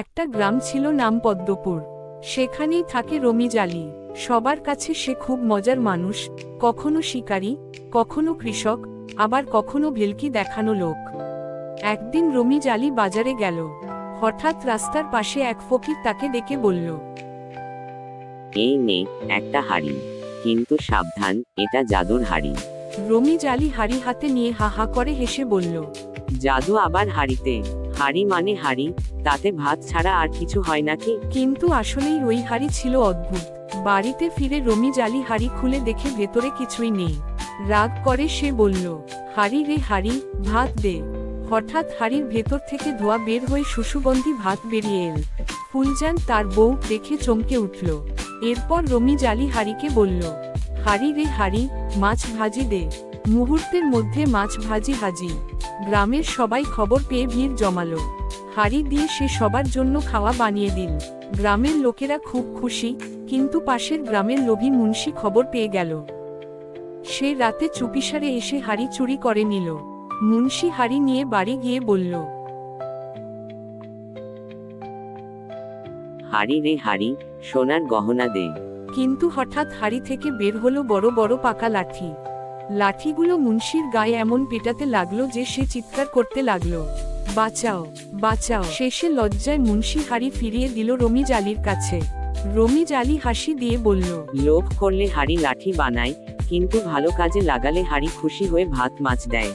একটা গ্রাম ছিল, নাম পদ্মপুর। সেখানেই থাকে রমিজ আলী। সবার কাছে সে খুব মজার মানুষ, কখনো শিকারী, কখনো কৃষক, আবার কখনো ভেলকি দেখানো লোক। একদিন রমিজ আলী বাজারে গেল। হঠাৎ রাস্তার পাশে এক ফকির তাকে ডেকে বলল, এই নে একটা হাড়ি, কিন্তু সাবধান, এটা জাদুর হাড়ি। রমিজ আলী হাড়ি হাতে নিয়ে হা হা করে হেসে বলল, জাদু আবার হাড়িতে? হাড়ি মানে হাড়ি, তাতে ভাত ছাড়া আর কিছু হয় নাকি? কিন্তু আসলেই ওই হাড়ি ছিল অদ্ভুত। বাড়িতে ফিরে রমিজ আলী হাড়ি খুলে দেখে ভেতরে কিছুই নেই। রাগ করে সে বলল, হাড়ি রে হাড়ি, ভাত দে। হঠাৎ হাড়ির ভেতর থেকে ধোঁয়া বের হয়ে সুসুগন্ধি ভাত বেরিয়ে এল। ফুলজান তার বউ দেখে চমকে উঠল। এরপর রমিজ আলী হাড়িকে বলল, হাড়ি রে হাড়ি, মাছ ভাজি দে। মুহূর্তের মধ্যে মাছ ভাজি হাজির। গ্রামের সবাই খবর পেয়ে ভিড় জমালো। হাড়ি দিয়ে সে সবার জন্য খাওয়া বানিয়ে দিল। গ্রামের লোকেরা খুব খুশি, কিন্তু পাশের গ্রামের লোভী মুন্সি খবর পেয়ে গেল। সে রাতে চুপিসারে এসে হাড়ি চুরি করে নিল। মুন্সি হাড়ি নিয়ে বাড়ি গিয়ে বলল, হাড়ি রে হাড়ি, সোনার গহনা দে। কিন্তু হঠাৎ হাড়ি থেকে বের হলো বড় বড় পাকা লাঠি। লাঠিগুলো মুন্সির গায়ে এমন পেটাতে লাগলো যে সে চিৎকার করতে লাগলো, বাঁচাও বাঁচাও। শেষে লজ্জায় মুন্সি হাড়ি ফিরিয়ে দিল রমিজ আলীর কাছে। রমিজ আলী হাসি দিয়ে বলল, লোভ করলে হাড়ি লাঠি বানায়, কিন্তু ভালো কাজে লাগালে হাড়ি খুশি হয়ে ভাত মাছ দেয়।